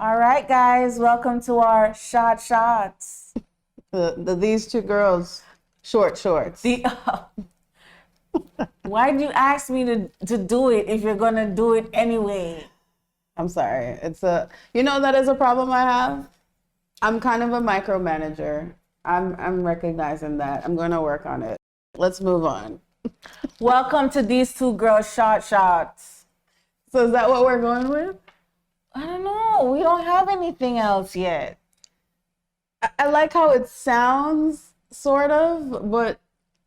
All right, guys, welcome to our shots. These two girls, short shorts. Why'd you ask me to do it if you're gonna do it anyway? I'm sorry. That is a problem I have. I'm kind of a micromanager. I'm recognizing that. I'm going to work on it. Let's move on. Welcome to these two girls shots. So is that what we're going with? I don't know. We don't have anything else yet. I like how it sounds, sort of, but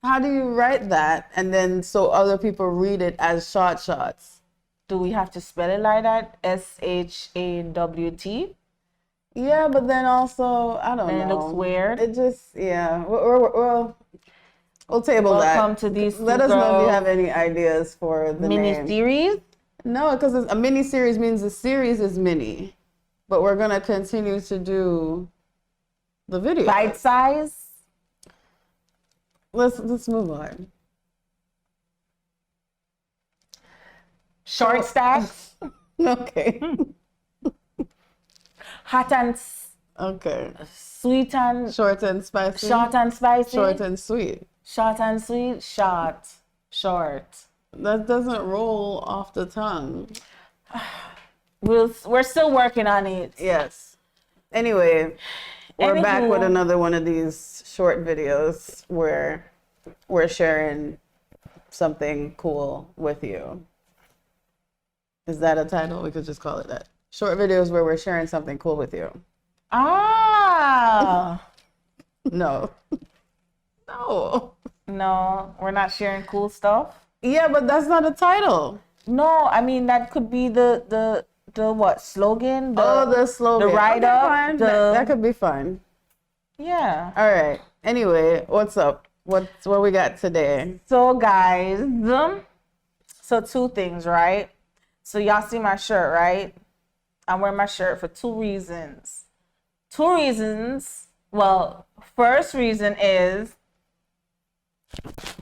how do you write that and then so other people read it as shots? Do we have to spell it like that? SHAWT? Yeah, but then also, I don't know. And it looks weird. It just, yeah. We'll table that. Welcome to these two Let us know if girls you have any ideas for the name. mini-series? No, because a mini-series means the series is mini. But we're going to continue to do the video. Bite size? Let's move on. Short stacks? Okay. Hot and Okay. sweet and Short and spicy. short and spicy? Short and sweet. Short and sweet? Short. That doesn't roll off the tongue. We're still working on it. Yes. Anyway, we're back Anywho. with another one of these short videos where we're sharing something cool with you. Is that a title? We could just call it that. Short videos where we're sharing something cool with you. Ah. No. No. No, we're not sharing cool stuff. Yeah, but that's not a title. No, I mean that could be the what slogan? The slogan. The write Okay, up. fine. That could be fun. Yeah. All right. Anyway, what's up? What we got today? So guys, so two things, right? So y'all see my shirt, right? I'm wearing my shirt for two reasons. Well, first reason is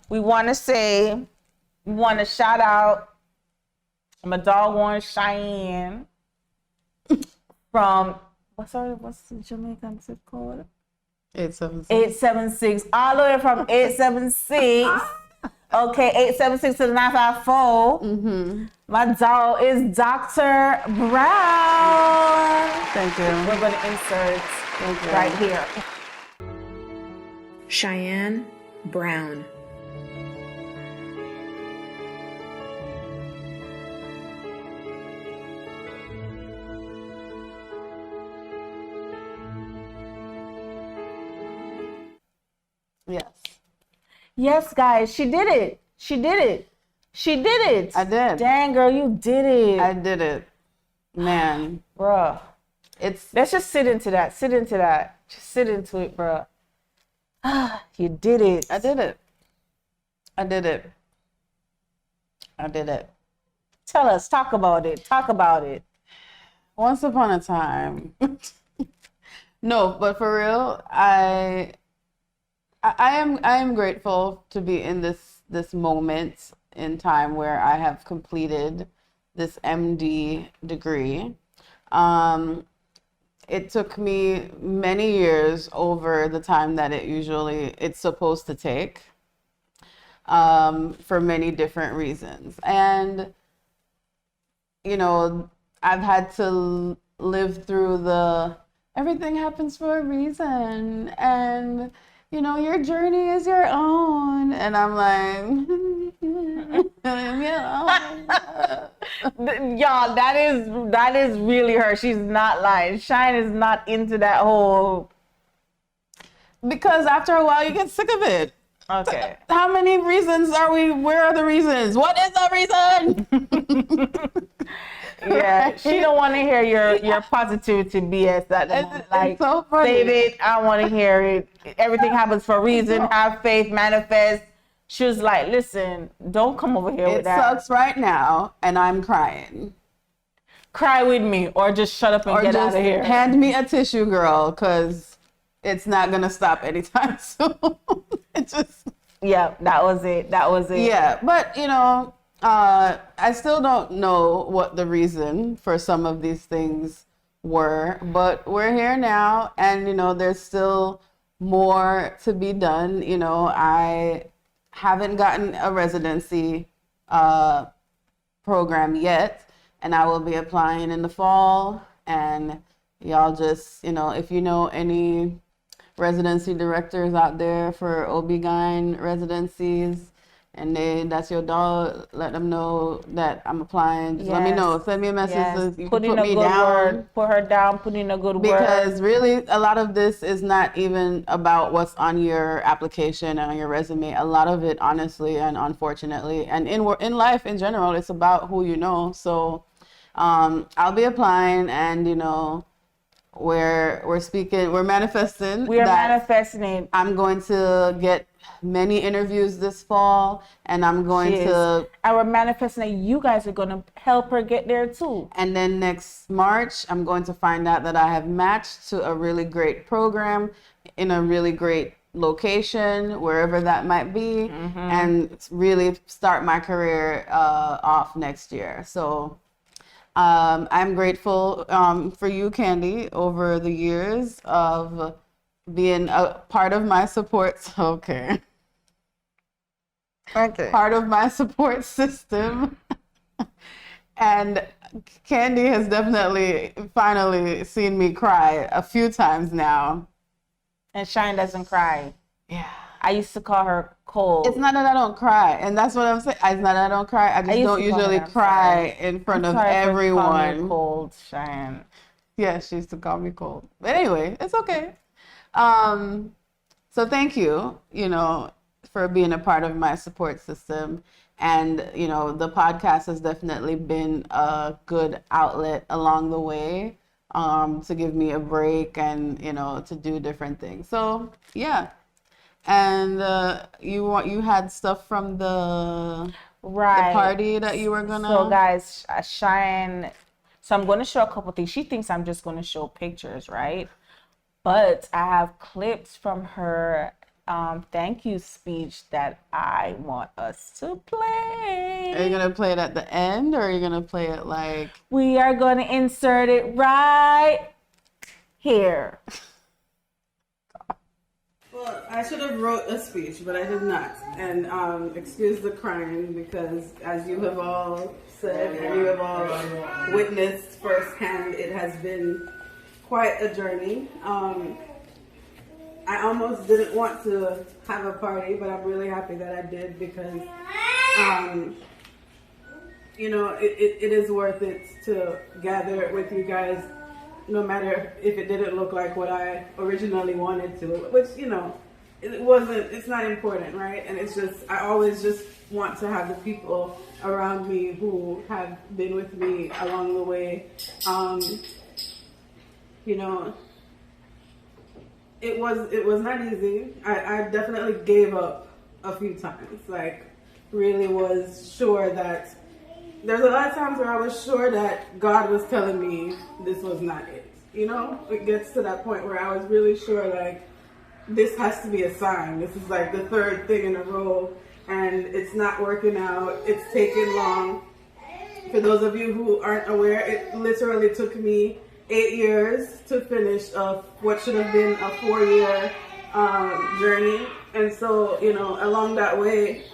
we want to shout out my doggone Cheyenne from what's the Jamaican zip code? 876. 876, all the way from 876. Okay, 876 to the 954. Mm-hmm. My dog is Dr. Brown. Thank you. We're going to insert right here. Cheyenne Brown. Yes. Yes, guys, she did it. I did. Dang, girl, you did it. I did it. Man. Bruh. Let's just sit into that. Just sit into it, bruh. You did it. I did it. Tell us, talk about it. Once upon a time. No, but for real, I am grateful to be in this moment in time where I have completed this MD degree. It took me many years over the time that it's supposed to take, for many different reasons. And, I've had to live through everything happens for a reason. And, your journey is your own. And I'm like, y'all, that is really her. She's not lying. Shine is not into that whole. Because after a while you get sick of it. Okay. How many reasons where are the reasons? What is the reason? Yeah, she don't want to hear your positivity BS at the moment. Like, it's so funny. save it. I want to hear it. Everything happens for a reason. Have faith, manifest. She was like, listen, don't come over here with that. It sucks right now, and I'm crying. Cry with me, or just shut up and get out of here. Hand me a tissue, girl, because it's not going to stop anytime soon. Yeah, that was it. Yeah, but, I still don't know what the reason for some of these things were, but we're here now, and there's still more to be done. I haven't gotten a residency program yet, and I will be applying in the fall. And y'all just, if you know any residency directors out there for OB-GYN residencies, and that's your dog, let them know that I'm applying. Just let me know. Send me a message. Yes. So you Put can in put a me good down. word. Put her down. Put in a good word. Because really, a lot of this is not even about what's on your application and on your resume. A lot of it, honestly and unfortunately, and in life in general, it's about who you know. So I'll be applying, and we're manifesting. We are manifesting it. I'm going to get many interviews this fall, and I'm going to. And we're manifesting that you guys are going to help her get there too. And then next March, I'm going to find out that I have matched to a really great program in a really great location, wherever that might be, and really start my career off next year. So I'm grateful for you, Candi, over the years of being a part of my support. Okay. Part of my support system. And Candi has definitely finally seen me cry a few times now. And Shine doesn't cry. Yeah. I used to call her cold. It's not that I don't cry, and that's what I'm saying. It's not that I don't cry. I just don't usually cry in front of everyone. Call me cold, Cheyenne. Yeah, she used to call me cold. But anyway, it's okay. So thank you, for being a part of my support system. And, the podcast has definitely been a good outlet along the way, to give me a break and, to do different things. So, yeah. And you had stuff from the party that you were gonna. So guys, Cheyenne. So I'm going to show a couple things. She thinks I'm just going to show pictures, right? But I have clips from her thank you speech that I want us to play. Are you gonna play it at the end, or are you gonna play it like? We are going to insert it right here. Well, I should have wrote a speech, but I did not. And excuse the crying, because as you have all said and you have all witnessed firsthand, it has been quite a journey. I almost didn't want to have a party, but I'm really happy that I did, because it is worth it to gather with you guys, no matter if it didn't look like what I originally wanted to, which, it's not important, right? And it's just, I always just want to have the people around me who have been with me along the way. It was not easy. I definitely gave up a few times, really was sure that, there's a lot of times where I was sure that God was telling me this was not it. It gets to that point where I was really sure, this has to be a sign. This is the third thing in a row, and it's not working out. It's taken long. For those of you who aren't aware, it literally took me 8 years to finish what should have been a 4-year journey. And so, along that way,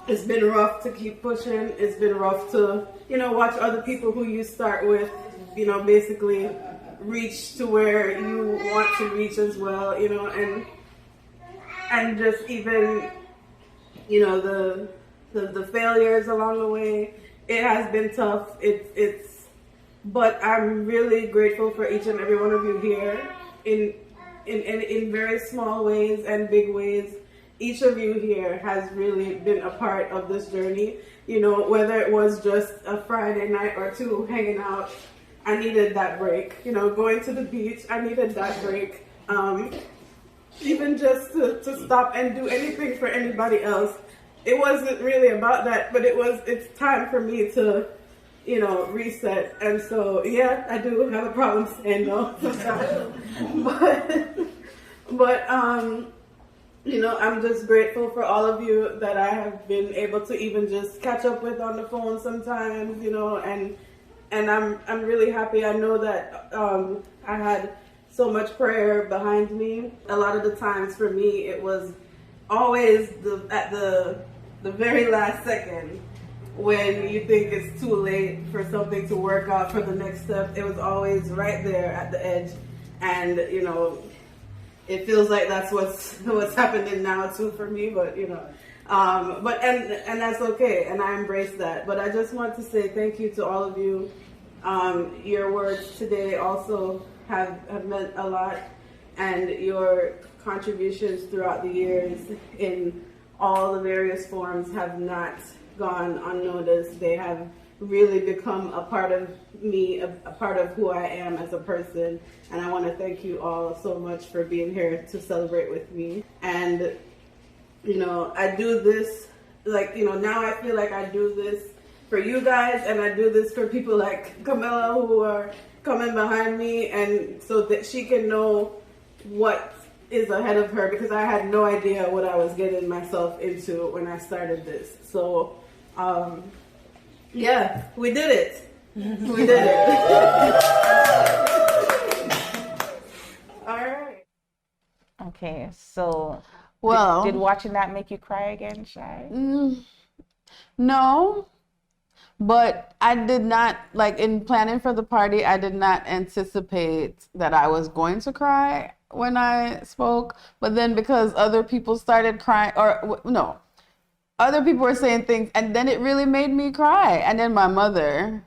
it's been rough to keep pushing. It's been rough to, watch other people who you start with, basically reach to where you want to reach as well, and just even, the failures along the way. It has been tough. But I'm really grateful for each and every one of you here in very small ways and big ways. Each of you here has really been a part of this journey. Whether it was just a Friday night or two hanging out, I needed that break. Going to the beach, I needed that break. Even just to stop and do anything for anybody else. It wasn't really about that, but it's time for me to, reset. And so, yeah, I do have a problem saying no sometimes. but I'm just grateful for all of you that I have been able to even just catch up with on the phone sometimes, and I'm really happy. I know that I had so much prayer behind me. A lot of the times for me, it was always at the very last second when you think it's too late for something to work out for the next step. It was always right there at the edge, and it feels like that's what's happening now too for me. But but and that's okay, and I embrace that. But I just want to say thank you to all of you. Your words today also have meant a lot, and your contributions throughout the years in all the various forms have not gone unnoticed. They have really become a part of me, a part of who I am as a person. And I want to thank you all so much for being here to celebrate with me. And, I do this, now I feel like I do this for you guys, and I do this for people like Camilla who are coming behind me, and so that she can know what is ahead of her, because I had no idea what I was getting myself into when I started this. So, yeah, we did it. We did it. All right. Okay, so Well, did watching that make you cry again, Shy? no, but I did not, in planning for the party, I did not anticipate that I was going to cry when I spoke. But then because other people started crying, or no, other people were saying things, and then it really made me cry. And then my mother,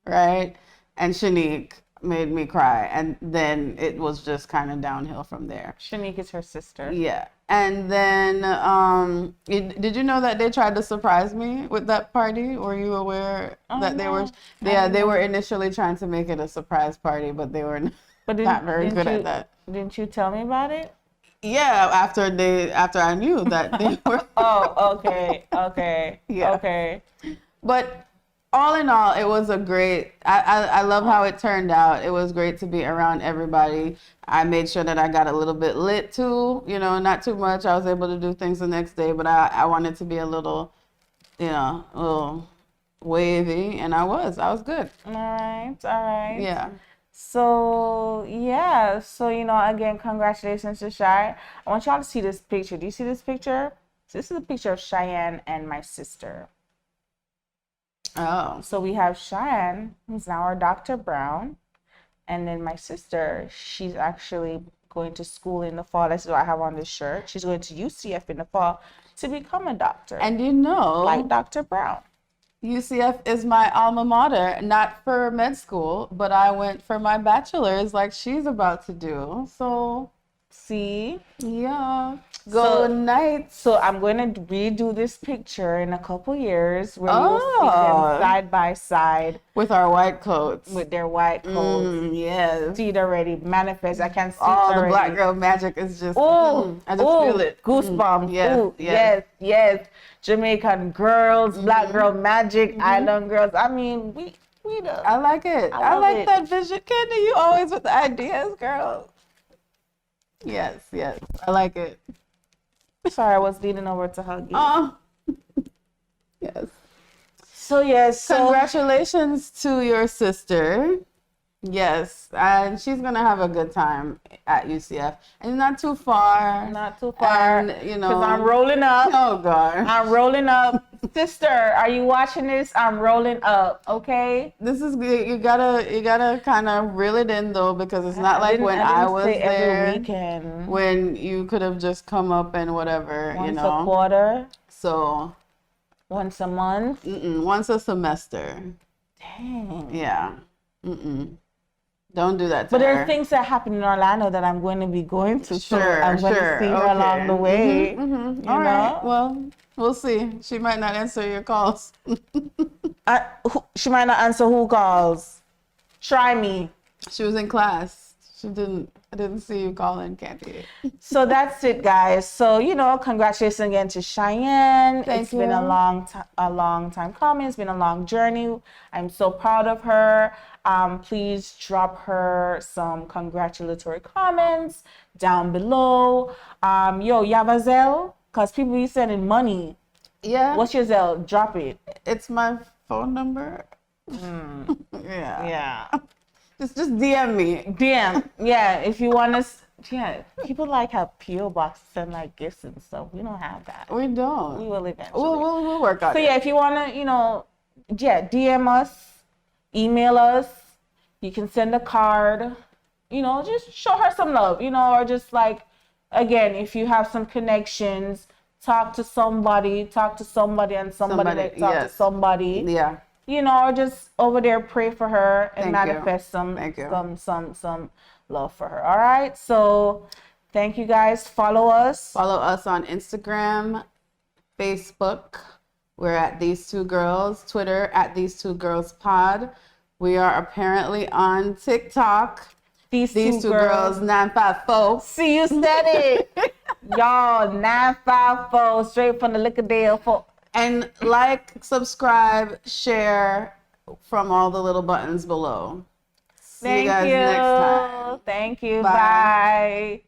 right, and Shanique made me cry. And then it was just kind of downhill from there. Shanique is her sister. Yeah. And then, did you know that they tried to surprise me with that party? Were you aware that they were? Yeah, they were initially trying to make it a surprise party, but they were not very good at that. Didn't you tell me about it? Yeah, after I knew that they were. Oh, okay. Yeah. Okay. But all in all, it was a great, I love how it turned out. It was great to be around everybody. I made sure that I got a little bit lit too, not too much. I was able to do things the next day, but I wanted to be a little, a little wavy, and I was good. All right. Yeah. So, yeah. So, again, congratulations to Shy. I want y'all to see this picture. Do you see this picture? So this is a picture of Cheyenne and my sister. Oh. So we have Cheyenne, who's now our Dr. Brown. And then my sister, she's actually going to school in the fall. That's what I have on this shirt. She's going to UCF in the fall to become a doctor. And like Dr. Brown. UCF is my alma mater, not for med school, but I went for my bachelor's like she's about to do. So, see? Yeah. Go Knights. So I'm going to redo this picture in a couple years where you will see them side by side. With our white coats. With their white coats. Yes. See it already manifest. I can see it already. The black girl magic is just, I just feel it. Goosebumps. Yes, yes. Jamaican girls, black girl magic, island girls. I mean, we the. I like it. I like that vision. Candi, you always with the ideas, girl. Yes. I like it. Sorry, I was leaning over to hug you. Oh. Yes. So, yes. Congratulations to your sister. Yes. And she's going to have a good time at UCF. And not too far. Not too far. And, because I'm rolling up. Oh, God. I'm rolling up. Sister, are you watching this? I'm rolling up, okay? This is good. You gotta kind of reel it in though, because it's not like when I was there every weekend. when you could have just come up and whatever, once a quarter. So once a month. Once a semester. Dang. Yeah. Don't do that to But her. there are things that happen in Orlando that I'm going to be going to. Sure, so I'm going to see her along the way. All right. Well, we'll see. She might not answer your calls. She might not answer who calls. Try me. She was in class. I didn't see you calling, Candi. So that's it, guys. So, congratulations again to Cheyenne. Thank you. Been a long time coming. It's been a long journey. I'm so proud of her. Please drop her some congratulatory comments down below. You have a Zelle? Because people be sending money. Yeah. What's your Zelle? Drop it. It's my phone number. Yeah. Yeah. Just DM me. DM. Yeah. If you want us, yeah. People like have PO boxes and like gifts and stuff. We don't have that. We don't. We will eventually. We'll work on So it. yeah, if you wanna, yeah, DM us, email us. You can send a card. Just show her some love. Or just like, again, if you have some connections, talk to somebody, and somebody that talk to yes. somebody. Yeah. Or just over there pray for her and Thank you. manifest some love for her. All right. So thank you guys. Follow us. Follow us on Instagram, Facebook. We're at These Two Girls. Twitter at These Two Girls Pod. We are apparently on TikTok. These two girls 954. See, you said it. Y'all, 954, straight from the liquor deal. And like, subscribe, share from all the little buttons below. See you guys next time. Thank you. Bye. Bye.